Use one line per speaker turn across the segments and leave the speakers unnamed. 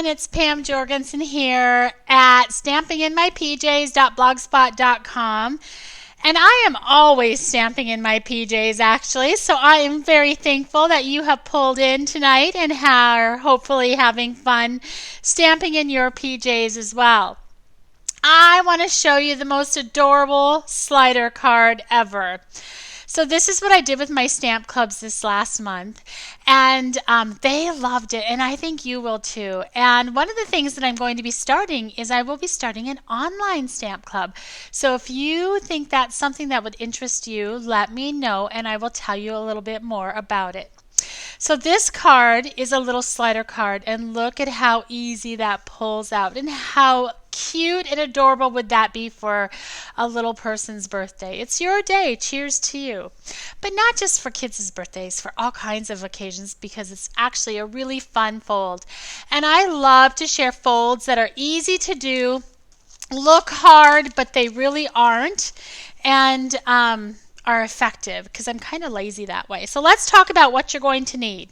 everyone, it's Pam Jorgensen here at stampinginmypjs.blogspot.com, and I am always stamping in my PJs actually, so I am very thankful that you have pulled in tonight and are hopefully having fun stamping in your PJs as well. I want to show you the most adorable slider card ever. So this is what I did with my stamp clubs this last month, and they loved it, and I think you will too. And one of the things that I'm going to be starting is I will be starting an online stamp club. So if you think that's something that would interest you, let me know and I will tell you a little bit more about it. So this card is a little slider card, and look at how easy that pulls out, and how cute and adorable would that be for a little person's birthday. It's your day. Cheers to you. But not just for kids' birthdays, for all kinds of occasions, because it's actually a really fun fold. And I love to share folds that are easy to do, look hard, but they really aren't, and are effective, because I'm kind of lazy that way. So let's talk about what you're going to need.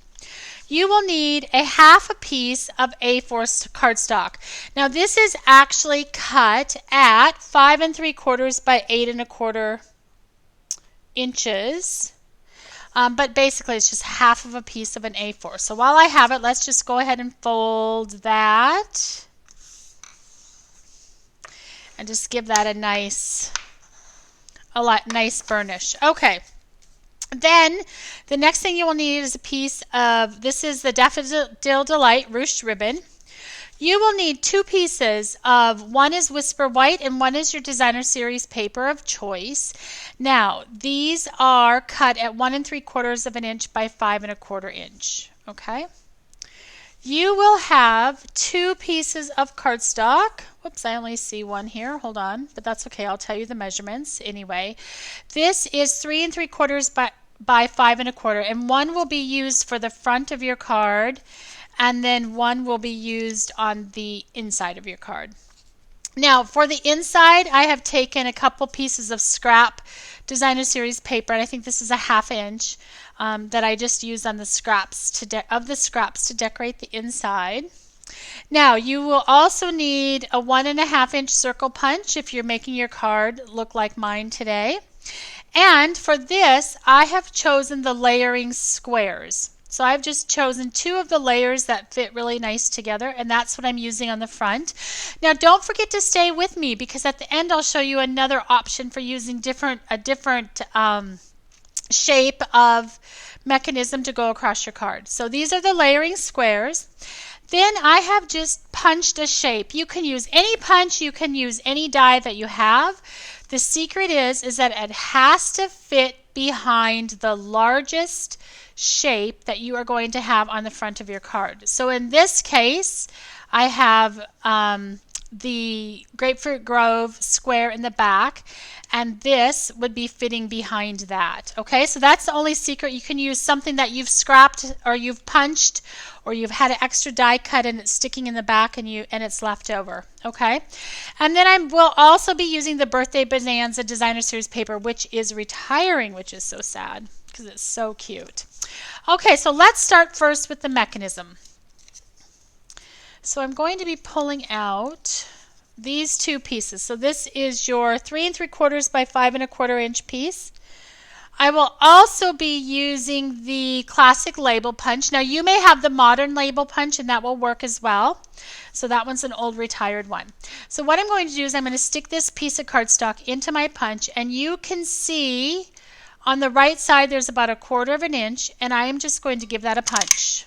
You will need a half a piece of A4 cardstock. Now this is actually cut at 5 3/4 by 8 1/4 inches. But basically it's just half of a piece of an A4. So while I have it, let's just go ahead and fold that. And just give that a nice burnish. Okay. Then the next thing you will need is a piece of, this is the Daffodil Delight ruched ribbon. You will need 2 pieces of, one is Whisper White and one is your designer series paper of choice. Now these are cut at 1 3/4 inch by 5 1/4 inch. Okay. You will have 2 pieces of cardstock. Whoops, I only see one here. Hold on, but that's okay. I'll tell you the measurements anyway. This is 3 3/4 by 5 1/4, and one will be used for the front of your card, and then one will be used on the inside of your card. Now for the inside, I have taken a couple pieces of scrap designer series paper, and I think this is a 1/2 inch that I just used on the scraps to decorate the inside. Now you will also need a 1 1/2 inch circle punch if you're making your card look like mine today. And for this, I have chosen the layering squares. So I've just chosen 2 of the layers that fit really nice together, and that's what I'm using on the front. Now don't forget to stay with me, because at the end I'll show you another option for using a different shape of mechanism to go across your card. So these are the layering squares. Then I have just punched a shape. You can use any punch, you can use any die that you have. The secret is that it has to fit behind the largest shape that you are going to have on the front of your card. So in this case, I have the Grapefruit Grove square in the back, and this would be fitting behind that. Okay, so that's the only secret. You can use something that you've scrapped or you've punched, or you've had an extra die cut and it's sticking in the back and it's left over. Okay, and then I will also be using the Birthday Bonanza designer series paper, which is retiring, which is so sad because it's so cute. Okay, so let's start first with the mechanism. So I'm going to be pulling out these 2 pieces. So this is your 3 3/4 by 5 1/4 inch piece. I will also be using the classic label punch. Now you may have the modern label punch, and that will work as well. So that one's an old retired one. So what I'm going to do is I'm going to stick this piece of cardstock into my punch, and you can see on the right side there's about 1/4 inch, and I am just going to give that a punch.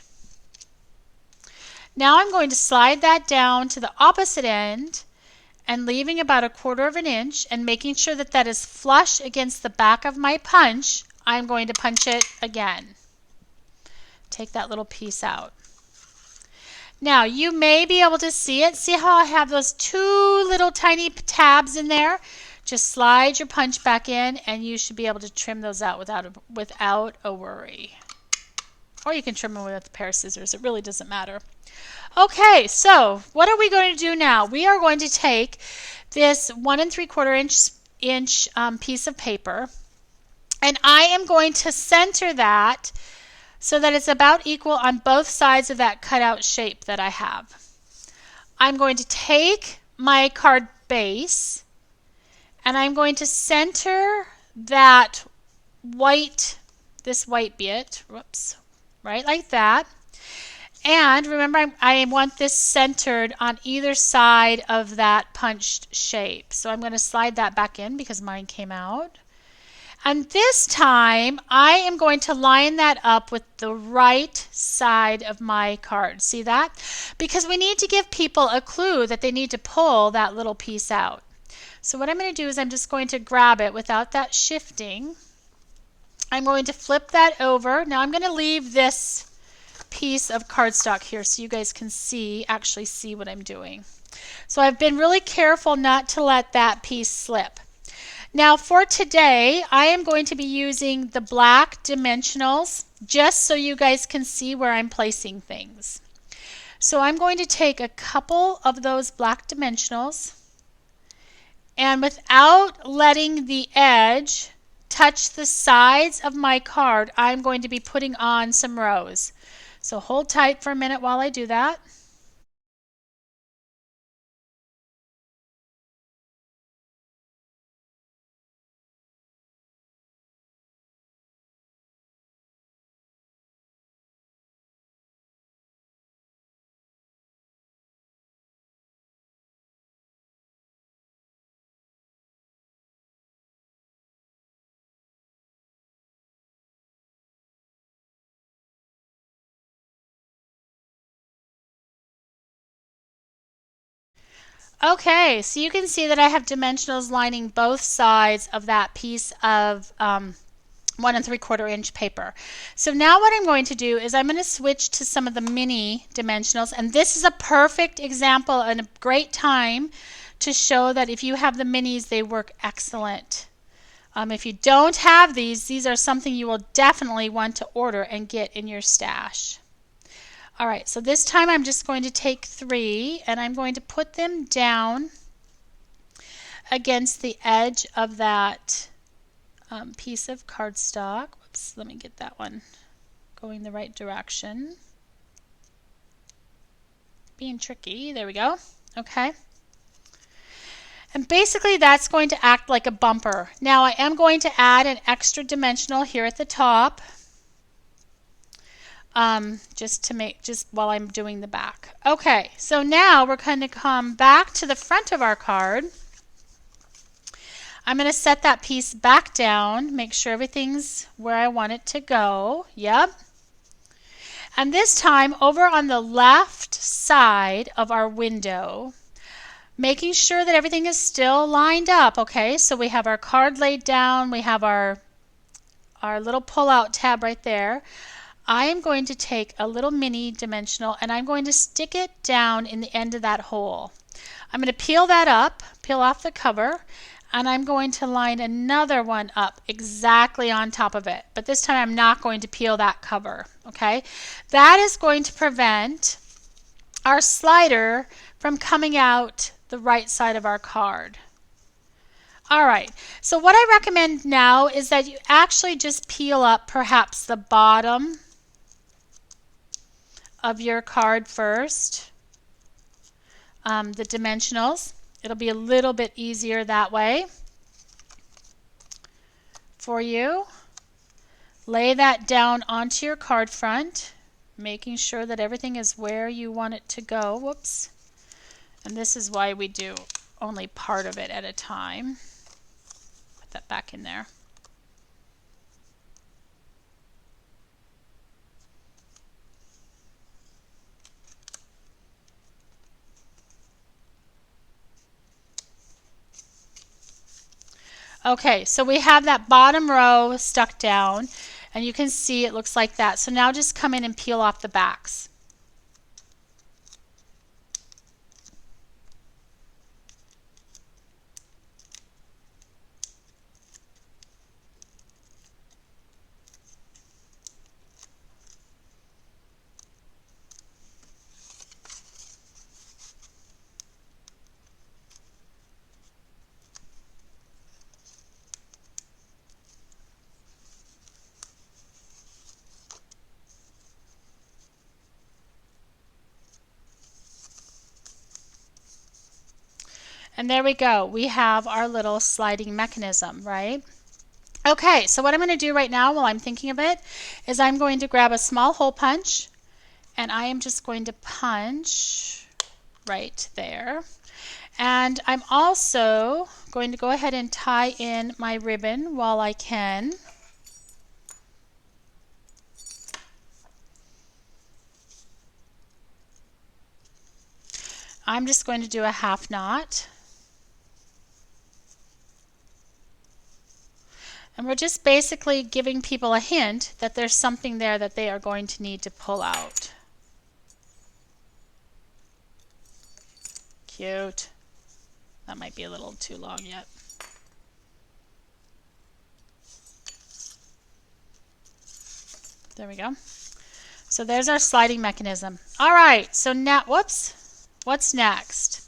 Now I'm going to slide that down to the opposite end and leaving about 1/4 inch and making sure that that is flush against the back of my punch. I'm going to punch it again. Take that little piece out. Now you may be able to see it. See how I have those 2 little tiny tabs in there? Just slide your punch back in and you should be able to trim those out without a worry. Or you can trim them with a pair of scissors. It really doesn't matter. Okay, so what are we going to do now? We are going to take this 1 3/4 inch piece of paper, and I am going to center that so that it's about equal on both sides of that cutout shape that I have. I'm going to take my card base and I'm going to center that white, this white bit, whoops, right like that. And remember, I want this centered on either side of that punched shape. So I'm going to slide that back in because mine came out. And this time, I am going to line that up with the right side of my card. See that? Because we need to give people a clue that they need to pull that little piece out. So what I'm going to do is I'm just going to grab it without that shifting. I'm going to flip that over. Now I'm going to leave this piece of cardstock here so you guys can actually see what I'm doing. So I've been really careful not to let that piece slip. Now for today, I am going to be using the black dimensionals just so you guys can see where I'm placing things. So I'm going to take a couple of those black dimensionals, and without letting the edge touch the sides of my card, I'm going to be putting on some rows. So hold tight for a minute while I do that. Okay, so you can see that I have dimensionals lining both sides of that piece of 1 3/4 inch paper. So now what I'm going to do is I'm going to switch to some of the mini dimensionals, and this is a perfect example and a great time to show that if you have the minis, they work excellent. If you don't have these are something you will definitely want to order and get in your stash. All right, so this time I'm just going to take 3 and I'm going to put them down against the edge of that piece of cardstock. Whoops, let me get that one going the right direction. Being tricky, there we go. Okay. And basically that's going to act like a bumper. Now I am going to add an extra dimensional here at the top. Just while I'm doing the back. Okay, so now we're going to come back to the front of our card. I'm going to set that piece back down, make sure everything's where I want it to go. Yep. And this time over on the left side of our window, making sure that everything is still lined up. Okay, so we have our card laid down, we have our little pull-out tab right there. I am going to take a little mini dimensional and I'm going to stick it down in the end of that hole. I'm going to peel that up, peel off the cover, and I'm going to line another one up exactly on top of it. But this time I'm not going to peel that cover. Okay, that is going to prevent our slider from coming out the right side of our card. All right, so what I recommend now is that you actually just peel up perhaps the bottom of your card first, the dimensionals. It'll be a little bit easier that way for you. Lay that down onto your card front, making sure that everything is where you want it to go. Whoops. And this is why we do only part of it at a time. Put that back in there. Okay, so we have that bottom row stuck down, and you can see it looks like that. So now just come in and peel off the backs. And there we go. We have our little sliding mechanism, right? Okay, so what I'm going to do right now while I'm thinking of it is I'm going to grab a small hole punch, and I am just going to punch right there. And I'm also going to go ahead and tie in my ribbon while I can. I'm just going to do a half knot. And we're just basically giving people a hint that there's something there that they are going to need to pull out. Cute. That might be a little too long yet. There we go. So there's our sliding mechanism. All right, so now, whoops, what's next?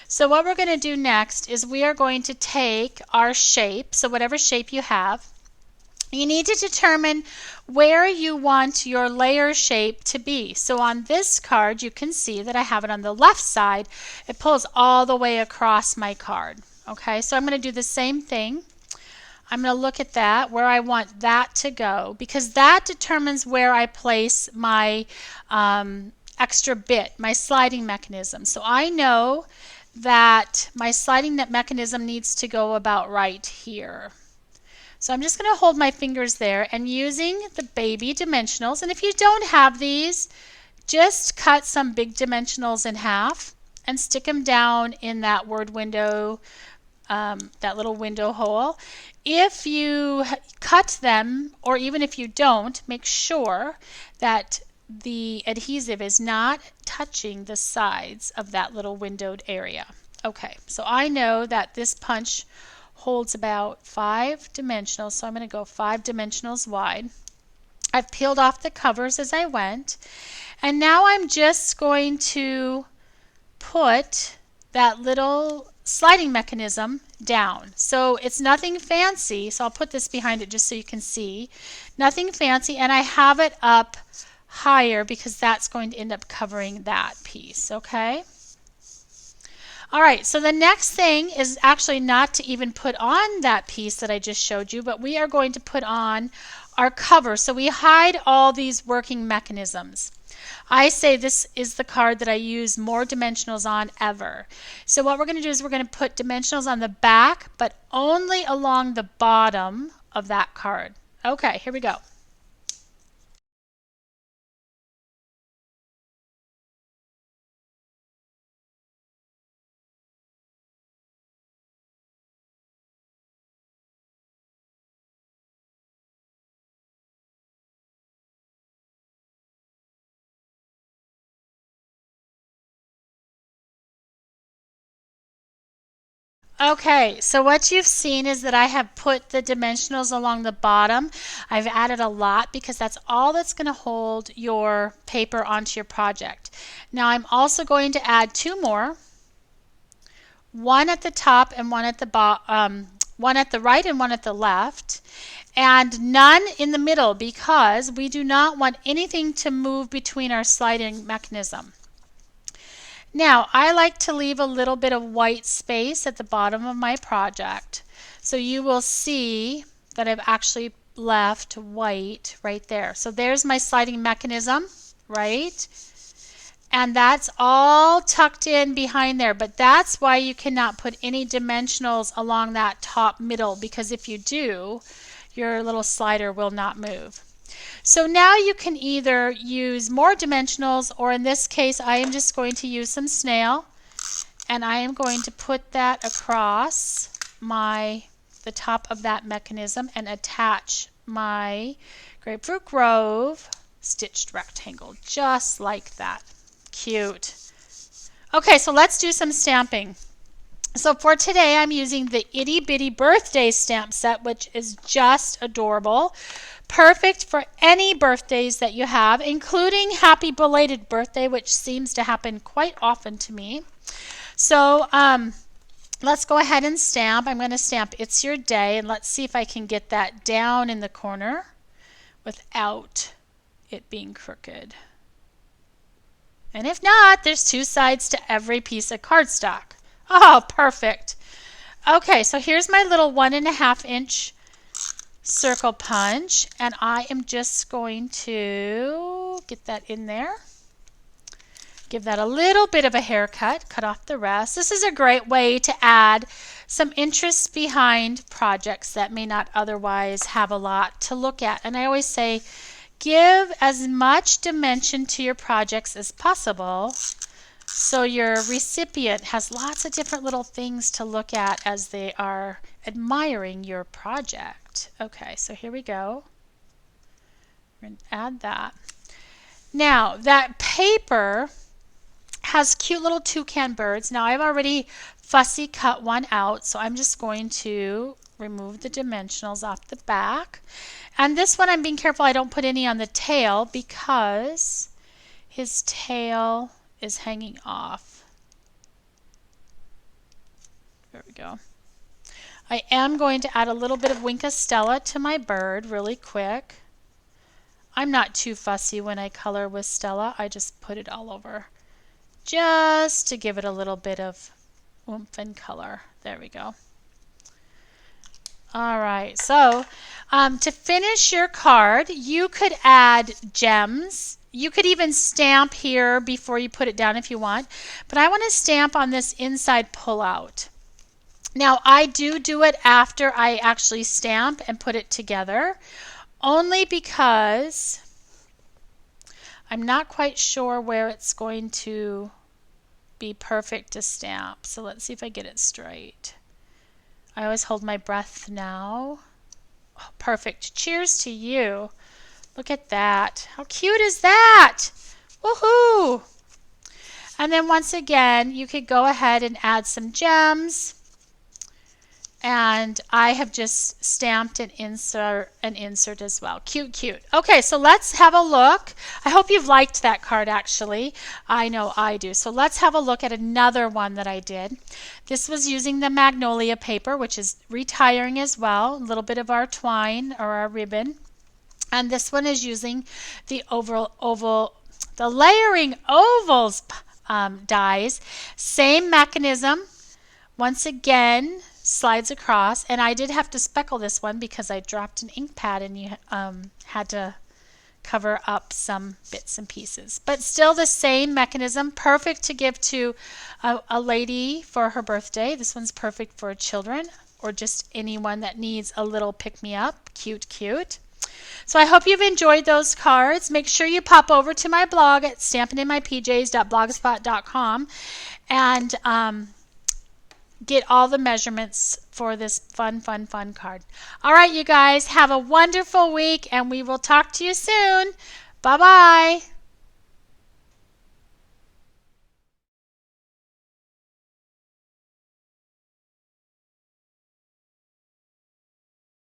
So what we're going to do next is we are going to take our shape, so whatever shape you have, you need to determine where you want your layer shape to be. So on this card, you can see that I have it on the left side. It pulls all the way across my card. Okay, so I'm going to do the same thing. I'm going to look at that, where I want that to go, because that determines where I place my extra bit, my sliding mechanism. So I know that my sliding mechanism needs to go about right here. So I'm just going to hold my fingers there and using the baby dimensionals, and if you don't have these, just cut some big dimensionals in half and stick them down in that word window, that little window hole. If you cut them, or even if you don't, make sure that the adhesive is not touching the sides of that little windowed area. Okay, so I know that this punch holds about 5 dimensionals, so I'm going to go 5 dimensionals wide. I've peeled off the covers as I went, and now I'm just going to put that little sliding mechanism down. So it's nothing fancy, so I'll put this behind it just so you can see. Nothing fancy, and I have it up higher because that's going to end up covering that piece, okay? All right, so the next thing is actually not to even put on that piece that I just showed you, but we are going to put on our cover. So we hide all these working mechanisms. I say this is the card that I use more dimensionals on ever. So what we're going to do is we're going to put dimensionals on the back, but only along the bottom of that card. Okay, here we go. Okay, so what you've seen is that I have put the dimensionals along the bottom. I've added a lot because that's all that's going to hold your paper onto your project. Now I'm also going to add 2 more, one at the top and one at the one at the right and one at the left, and none in the middle because we do not want anything to move between our sliding mechanism. Now, I like to leave a little bit of white space at the bottom of my project. So you will see that I've actually left white right there. So there's my sliding mechanism, right? And that's all tucked in behind there. But that's why you cannot put any dimensionals along that top middle, because if you do, your little slider will not move. So now you can either use more dimensionals, or in this case I am just going to use some snail, and I am going to put that across the top of that mechanism and attach my Grapefruit Grove stitched rectangle just like that. Cute. Okay, so let's do some stamping. So for today I'm using the Itty Bitty Birthdays stamp set, which is just adorable. Perfect for any birthdays that you have, including happy belated birthday, which seems to happen quite often to me. So let's go ahead and stamp. I'm going to stamp It's Your Day, and let's see if I can get that down in the corner without it being crooked. And if not, there's 2 sides to every piece of cardstock. Oh, perfect. Okay, so here's my little 1.5 inch circle punch, and I am just going to get that in there. Give that a little bit of a haircut, cut off the rest. This is a great way to add some interest behind projects that may not otherwise have a lot to look at. And I always say, give as much dimension to your projects as possible so your recipient has lots of different little things to look at as they are admiring your project. Okay, so here we go. We're going to add that. Now, that paper has cute little toucan birds. Now, I've already fussy cut one out, so I'm just going to remove the dimensionals off the back. And this one I'm being careful I don't put any on the tail because his tail is hanging off. There we go. I am going to add a little bit of Wink of Stella to my bird really quick. I'm not too fussy when I color with Stella. I just put it all over just to give it a little bit of oomph and color. There we go. All right, so to finish your card, you could add gems. You could even stamp here before you put it down if you want, but I want to stamp on this inside pullout. Now, I do it after I actually stamp and put it together, only because I'm not quite sure where it's going to be perfect to stamp. So let's see if I get it straight. I always hold my breath now. Oh, perfect. Cheers to you. Look at that. How cute is that? Woohoo! And then once again, you could go ahead and add some gems. And I have just stamped an insert as well. Cute, cute. Okay, so let's have a look. I hope you've liked that card, actually. I know I do. So let's have a look at another one that I did. This was using the magnolia paper, which is retiring as well. A little bit of our twine or our ribbon. And this one is using the the layering ovals dies. Same mechanism. Once again, slides across, and I did have to speckle this one because I dropped an ink pad and you had to cover up some bits and pieces. But still the same mechanism, perfect to give to a lady for her birthday. This one's perfect for children or just anyone that needs a little pick-me-up. Cute, cute. So I hope you've enjoyed those cards. Make sure you pop over to my blog at stampinginmypjs.blogspot.com and get all the measurements for this fun card. All right, you guys, have a wonderful week, and we will talk to you soon. Bye-bye.